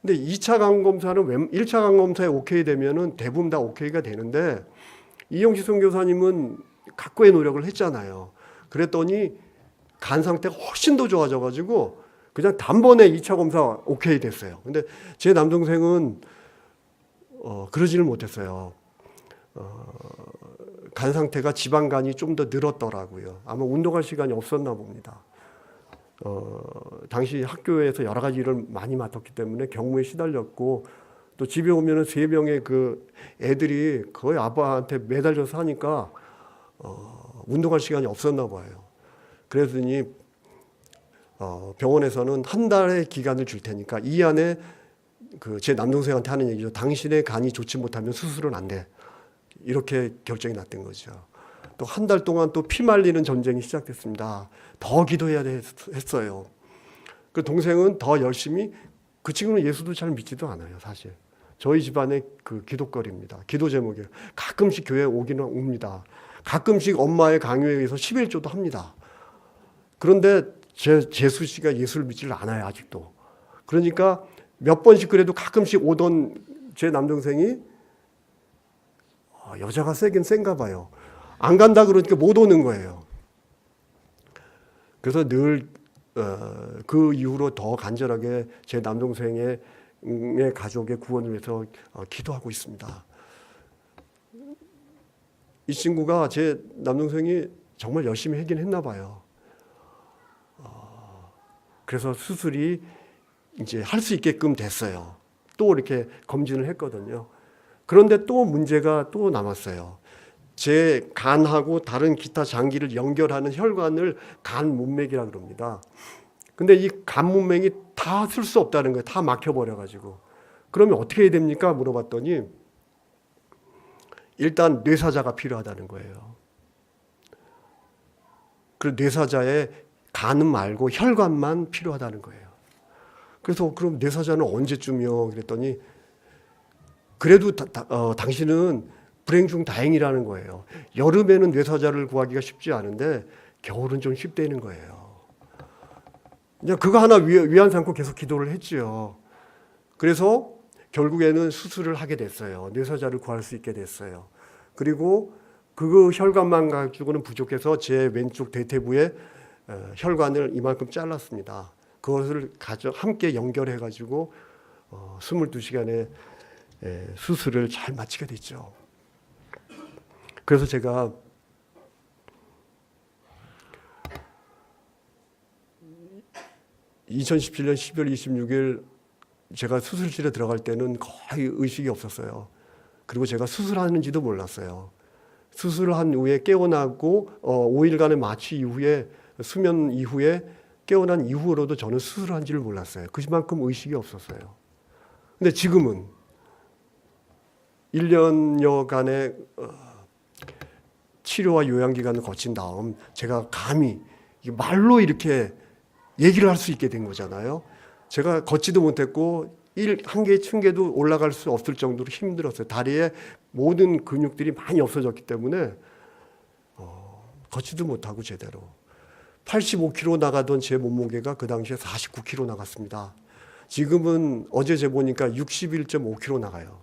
근데 2차 간 검사는 1차 간 검사에 오케이 되면은 대부분 다 오케이가 되는데 이영시 선교사님은 각고의 노력을 했잖아요. 그랬더니 간 상태가 훨씬 더 좋아져 가지고 그냥 단번에 2차 검사 오케이 됐어요. 근데 제 남동생은 그러지를 못했어요. 간 상태가 지방간이 좀 더 늘었더라고요. 아마 운동할 시간이 없었나 봅니다. 당시 학교에서 여러 가지 일을 많이 맡았기 때문에 경무에 시달렸고 또 집에 오면은 3명의 그 애들이 거의 아빠한테 매달려서 하니까 운동할 시간이 없었나 봐요. 그랬더니 병원에서는 한 달의 기간을 줄 테니까 이 안에 제 남동생한테 하는 얘기죠. 당신의 간이 좋지 못하면 수술은 안 돼. 이렇게 결정이 났던 거죠. 또 한 달 동안 또 피 말리는 전쟁이 시작됐습니다. 더 기도해야 했어요. 그 동생은 더 열심히, 그 친구는 예수도 잘 믿지도 않아요, 사실. 저희 집안의 그 기도거리입니다. 기도 제목이에요. 가끔씩 교회에 오기는 옵니다. 가끔씩 엄마의 강요에 의해서 11조도 합니다. 그런데 재수 씨가 예수를 믿지를 않아요, 아직도. 그러니까 몇 번씩 그래도 가끔씩 오던 제 남동생이 여자가 세긴 센가 봐요. 안 간다 그러니까 못 오는 거예요. 그래서 늘 그 이후로 더 간절하게 제 남동생의 가족의 구원을 위해서 기도하고 있습니다. 이 친구가, 제 남동생이 정말 열심히 하긴 했나 봐요. 그래서 수술이 이제 할 수 있게끔 됐어요. 또 이렇게 검진을 했거든요. 그런데 또 문제가 또 남았어요. 제 간하고 다른 기타 장기를 연결하는 혈관을 간 문맥이라고 그럽니다. 근데 이 간 문맥이 다 쓸 수 없다는 거예요. 다 막혀버려가지고. 그러면 어떻게 해야 됩니까? 물어봤더니 일단 뇌사자가 필요하다는 거예요. 그 뇌사자에 간은 말고 혈관만 필요하다는 거예요. 그래서 그럼 뇌사자는 언제쯤이요? 그랬더니 그래도 당신은 불행 중 다행이라는 거예요. 여름에는 뇌사자를 구하기가 쉽지 않은데 겨울은 좀 쉽다는 거예요. 그냥 그거 하나 위안 삼고 계속 기도를 했지요. 그래서 결국에는 수술을 하게 됐어요. 뇌사자를 구할 수 있게 됐어요. 그리고 그 혈관만 가지고는 부족해서 제 왼쪽 대퇴부에 혈관을 이만큼 잘랐습니다. 그것을 함께 연결해가지고 22시간의 수술을 잘 마치게 됐죠. 그래서 제가 (2017년 12월 26일) 제가 수술실에 들어갈 때는 거의 의식이 없었어요. 그리고 제가 수술하는지도 몰랐어요. 수술을 한 후에 깨어나고 5일간의 마취 이후에, 수면 이후에 깨어난 이후로도 저는 수술한지를 몰랐어요. 그만큼 의식이 없었어요. 근데 지금은 1년여간의 치료와 요양기간을 거친 다음 제가 감히 말로 이렇게 얘기를 할 수 있게 된 거잖아요. 제가 걷지도 못했고 한 개의 층계도 올라갈 수 없을 정도로 힘들었어요. 다리에 모든 근육들이 많이 없어졌기 때문에 걷지도 못하고 제대로. 85kg 나가던 제 몸무게가 그 당시에 49kg 나갔습니다. 지금은 어제 재보니까 61.5kg 나가요.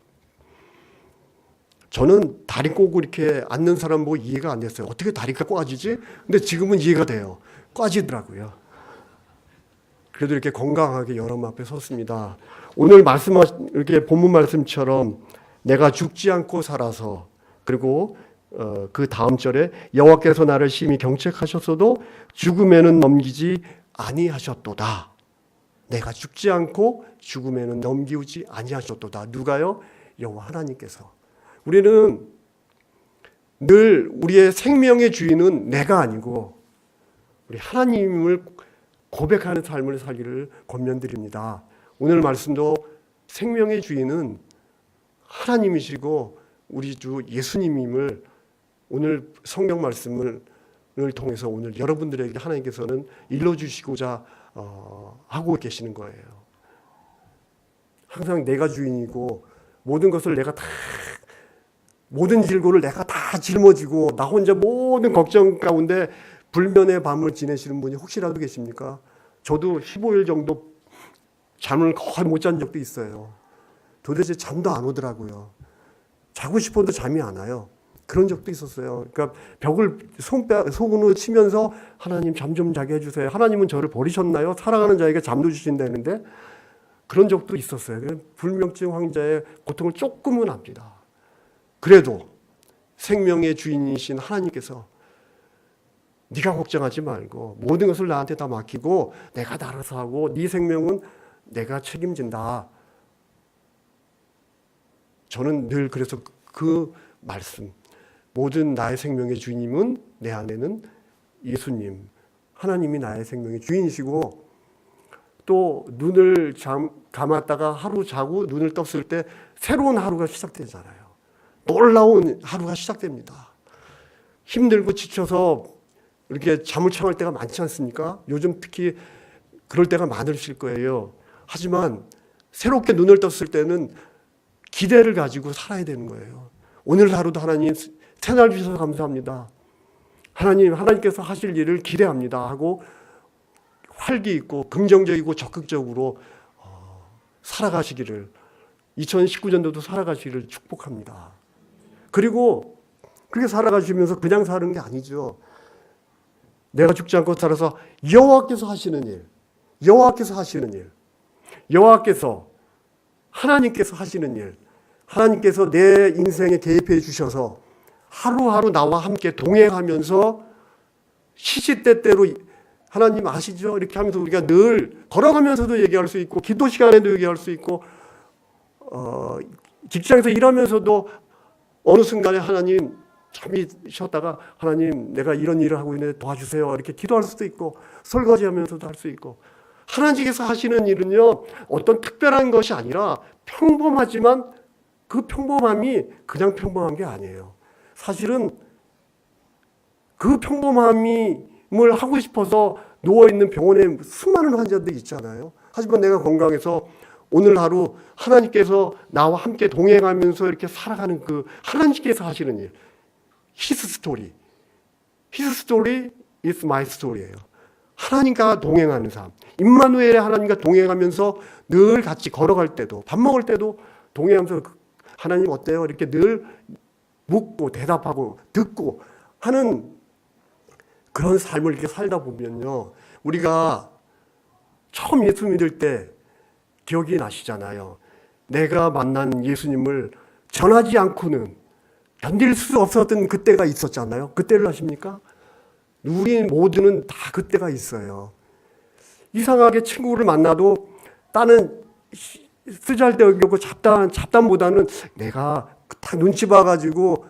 저는 다리 꼬고 이렇게 앉는 사람 보고 이해가 안 됐어요. 어떻게 다리가 꼬아지지? 근데 지금은 이해가 돼요. 꼬아지더라고요. 그래도 이렇게 건강하게 여러분 앞에 섰습니다. 오늘 이렇게 본문 말씀처럼 내가 죽지 않고 살아서, 그리고 그 다음 절에 여호와께서 나를 심히 경책하셨어도 죽음에는 넘기지 아니하셨도다. 내가 죽지 않고 죽음에는 넘기지 아니하셨도다. 누가요? 여호와 하나님께서. 우리는 늘 우리의 생명의 주인은 내가 아니고 우리 하나님을 고백하는 삶을 살기를 권면드립니다. 오늘 말씀도 생명의 주인은 하나님이시고 우리 주 예수님임을 오늘 성경 말씀을 통해서 오늘 여러분들에게 하나님께서는 일러주시고자 하고 계시는 거예요. 항상 내가 주인이고 모든 것을 모든 질고를 내가 다 짊어지고 나 혼자 모든 걱정 가운데 불면의 밤을 지내시는 분이 혹시라도 계십니까? 저도 15일 정도 잠을 거의 못 잔 적도 있어요. 도대체 잠도 안 오더라고요. 자고 싶어도 잠이 안 와요. 그런 적도 있었어요. 그러니까 벽을 손으로 치면서 하나님 잠 좀 자게 해주세요. 하나님은 저를 버리셨나요? 사랑하는 자에게 잠도 주신다는데 그런 적도 있었어요. 불면증 환자의 고통을 조금은 압니다. 그래도 생명의 주인이신 하나님께서 네가 걱정하지 말고 모든 것을 나한테 다 맡기고 내가 다 알아서 하고 네 생명은 내가 책임진다. 저는 늘 그래서 그 말씀, 모든 나의 생명의 주님은 내 안에는 예수님, 하나님이 나의 생명의 주인이시고 또 눈을 감았다가 하루 자고 눈을 떴을 때 새로운 하루가 시작되잖아요. 놀라운 하루가 시작됩니다. 힘들고 지쳐서 이렇게 잠을 청할 때가 많지 않습니까? 요즘 특히 그럴 때가 많으실 거예요. 하지만 새롭게 눈을 떴을 때는 기대를 가지고 살아야 되는 거예요. 오늘 하루도 하나님 새날 주셔서 감사합니다. 하나님께서 하실 일을 기대합니다 하고 활기 있고 긍정적이고 적극적으로 살아가시기를 2019년도도 살아가시기를 축복합니다. 그리고 그렇게 살아가시면서 그냥 사는 게 아니죠. 내가 죽지 않고 살아서 여호와께서 하시는 일, 여호와께서 하시는 일, 여호와께서 하나님께서 하시는 일, 하나님께서 내 인생에 개입해 주셔서 하루하루 나와 함께 동행하면서 시시때때로 하나님 아시죠? 이렇게 하면서 우리가 늘 걸어가면서도 얘기할 수 있고 기도 시간에도 얘기할 수 있고 직장에서 일하면서도 어느 순간에 하나님 잠이 쉬었다가 하나님 내가 이런 일을 하고 있는데 도와주세요 이렇게 기도할 수도 있고 설거지하면서도 할 수 있고 하나님께서 하시는 일은요 어떤 특별한 것이 아니라 평범하지만 그 평범함이 그냥 평범한 게 아니에요. 사실은 그 평범함을 하고 싶어서 누워있는 병원에 수많은 환자들이 있잖아요. 하지만 내가 건강해서 오늘 하루 하나님께서 나와 함께 동행하면서 이렇게 살아가는 그 하나님께서 하시는 일, His story. His story is my story예요. 하나님과 동행하는 삶. 임마누엘의 하나님과 동행하면서 늘 같이 걸어갈 때도 밥 먹을 때도 동행하면서 하나님 어때요? 이렇게 늘 묻고 대답하고 듣고 하는 그런 삶을 이렇게 살다 보면요. 우리가 처음 예수 믿을 때 기억이 나시잖아요. 내가 만난 예수님을 전하지 않고는 견딜 수 없었던 그때가 있었잖아요. 그때를 아십니까? 우리 모두는 다 그때가 있어요. 이상하게 친구를 만나도 나는 쓰잘데없고 잡담보다는 내가 딱 눈치 봐가지고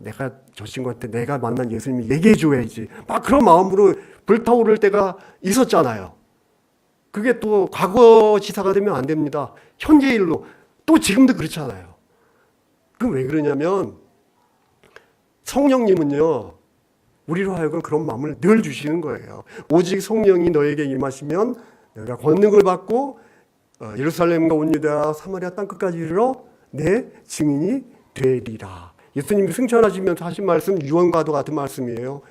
내가 저 친구한테 내가 만난 예수님을 얘기해 줘야지 막 그런 마음으로 불타오를 때가 있었잖아요. 그게 또 과거 시사가 되면 안 됩니다. 현재 일로 또 지금도 그렇잖아요. 그럼 왜 그러냐면 성령님은요 우리로 하여금 그런 마음을 늘 주시는 거예요. 오직 성령이 너에게 임하시면 너희가 권능을 받고 예루살렘과 온 유대와 사마리아 땅끝까지 이르러 내 증인이 되리라. 예수님이 승천하시면서 하신 말씀 유언과도 같은 말씀이에요.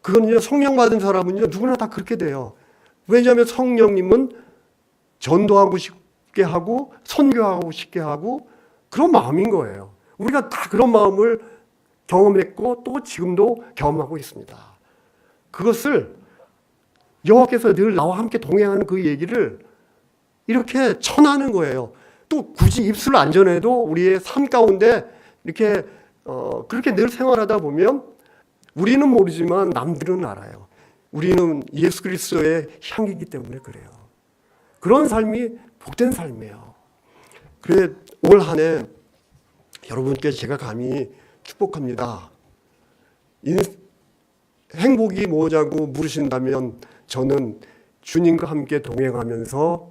그건요 성령 받은 사람은요 누구나 다 그렇게 돼요. 왜냐하면 성령님은 전도하고 싶게 하고 선교하고 싶게 하고 그런 마음인 거예요. 우리가 다 그런 마음을 경험했고 또 지금도 경험하고 있습니다. 그것을 여호와께서 늘 나와 함께 동행하는 그 얘기를 이렇게 전하는 거예요. 또 굳이 입술 안 전해도 우리의 삶 가운데 이렇게 그렇게 늘 생활하다 보면 우리는 모르지만 남들은 알아요. 우리는 예수 그리스도의 향기이기 때문에 그래요. 그런 삶이 복된 삶이에요. 그래 올 한 해 여러분께 제가 감히 축복합니다. 행복이 뭐냐고 물으신다면 저는 주님과 함께 동행하면서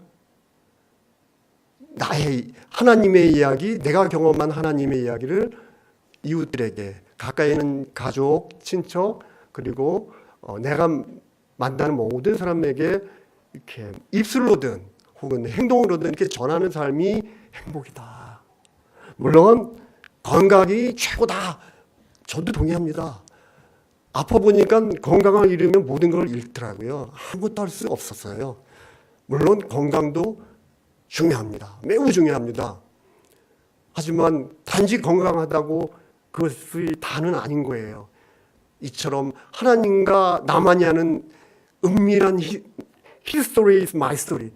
나의 하나님의 이야기, 내가 경험한 하나님의 이야기를 이웃들에게 가까이 있는 가족, 친척 그리고 내가 만나는 모든 사람에게 이렇게 입술로든 혹은 행동으로든 이렇게 전하는 삶이 행복이다. 물론 건강이 최고다. 저도 동의합니다. 아파 보니까 건강을 잃으면 모든 걸 잃더라고요. 아무것도 할 수 없었어요. 물론 건강도 중요합니다. 매우 중요합니다. 하지만 단지 건강하다고 그것이 다는 아닌 거예요. 이처럼 하나님과 나만이 하는 은밀한 His story is my story.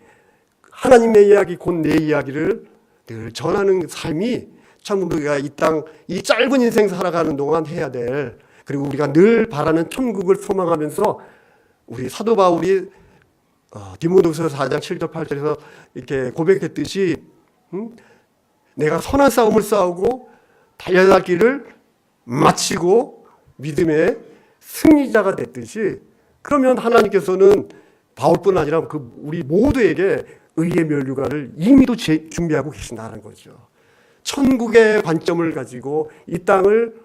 하나님의 이야기 곧 내 이야기를 늘 전하는 삶이 참 우리가 이 짧은 인생 살아가는 동안 해야 될 그리고 우리가 늘 바라는 천국을 소망하면서 우리 사도 바울이 디모데후서 4장 7절 8절에서 이렇게 고백했듯이 내가 선한 싸움을 싸우고 달려갈 길을 마치고 믿음의 승리자가 됐듯이 그러면 하나님께서는 바울뿐 아니라 우리 모두에게 의의 면류관을 이미도 준비하고 계신다는 거죠. 천국의 관점을 가지고 이 땅을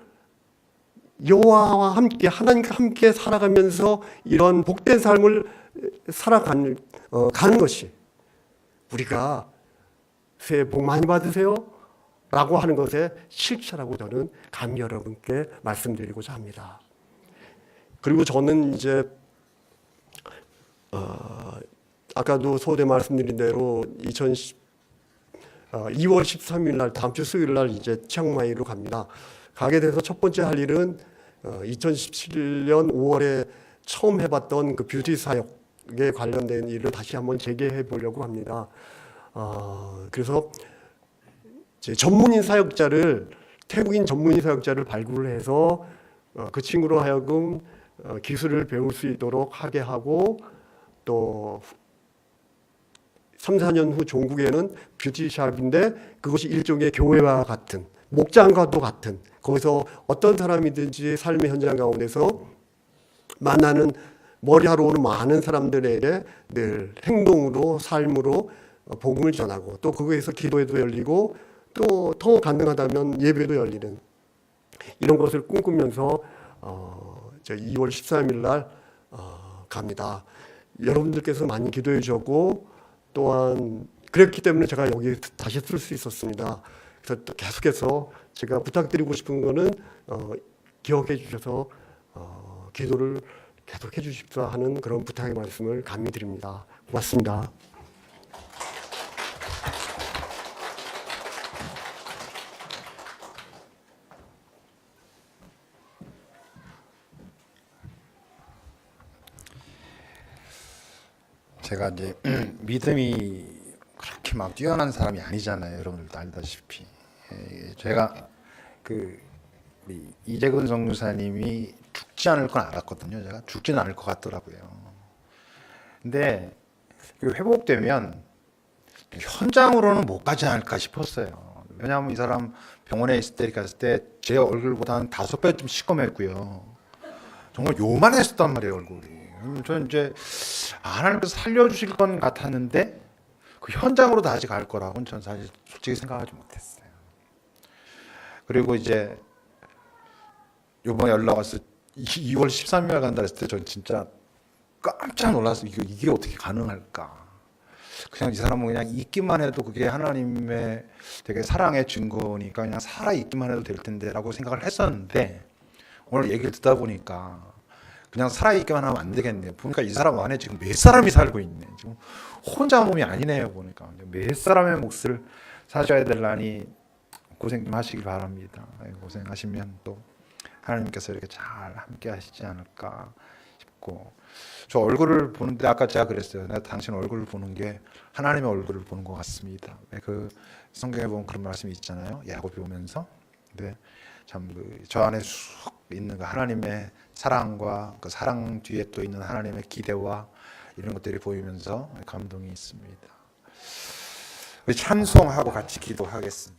여호와와 함께, 하나님과 함께 살아가면서 이런 복된 삶을 살아가는 가는 것이, 우리가 새해 복 많이 받으세요 라고 하는 것의 실체라고 저는 감히 여러분께 말씀드리고자 합니다. 그리고 저는 이제 아까도 소대 말씀드린 대로 2월 13일 날, 다음 주 수요일 날 이제 치앙마이로 갑니다. 가게 돼서 첫 번째 할 일은 2017년 5월에 처음 해봤던 그 뷰티 사역에 관련된 일을 다시 한번 재개해 보려고 합니다. 그래서 이제 태국인 전문인 사역자를 발굴해서 그 친구로 하여금 기술을 배울 수 있도록 하게 하고, 또 3, 4년 후 종국에는 뷰티샵인데 그것이 일종의 교회와 같은, 목장과도 같은, 거기서 어떤 사람이든지 삶의 현장 가운데서 만나는, 머리하러 오는 많은 사람들에게 늘 행동으로, 삶으로 복음을 전하고, 또 거기에서 기도회도 열리고, 또 더 가능하다면 예배도 열리는 이런 것을 꿈꾸면서 2월 13일 날 갑니다. 여러분들께서 많이 기도해 주셨고, 또한 그랬기 때문에 제가 여기 다시 쓸 수 있었습니다. 그래서 또 계속해서 제가 부탁드리고 싶은 거는 기억해 주셔서 기도를 계속해 주십사 하는 그런 부탁의 말씀을 감히 드립니다. 고맙습니다. 제가 이제 믿음이 그렇게 막 뛰어난 사람이 아니잖아요. 여러분들도 알다시피. 제가 우리 이재근 성교사님이 죽지 않을 건 알았거든요. 제가 죽지는 않을 것 같더라고요. 근데 회복되면 현장으로는 못 가지 않을까 싶었어요. 왜냐하면 이 사람 병원에 있을 때 갔을 때 제 얼굴보다 한 5배쯤 시꺼맸고요. 정말 요만했었단 말이에요, 얼굴이. 저는 이제 하나님께서 살려주실 건 같았는데 그 현장으로 다시 갈 거라고는 저는 사실 솔직히 생각하지 못했어요. 그리고 이제 요번에 연락 왔을 2월 13일 간다 했을 때 저는 진짜 깜짝 놀랐어요. 이게 어떻게 가능할까? 그냥 이 사람은 그냥 있기만 해도 그게 하나님의 되게 사랑의 증거니까 그냥 살아 있기만 해도 될 텐데라고 생각을 했었는데, 오늘 얘기를 듣다 보니까 그냥 살아있기만 하면 안 되겠네요. 보니까 이 사람 안에 지금 몇 사람이 살고 있네. 지금 혼자 몸이 아니네요. 보니까 몇 사람의 몫을 사셔야 되려니 고생 좀 하시길 바랍니다. 고생하시면 또 하나님께서 이렇게 잘 함께 하시지 않을까 싶고, 저 얼굴을 보는데 아까 제가 그랬어요. 내가 당신 얼굴을 보는 게 하나님의 얼굴을 보는 것 같습니다. 그 성경에 보면 그런 말씀이 있잖아요. 야곱이 보면서. 근데 참 저 안에 쑥 있는 그 하나님의 사랑과 그 사랑 뒤에 또 있는 하나님의 기대와 이런 것들이 보이면서 감동이 있습니다. 우리 찬송하고 같이 기도하겠습니다.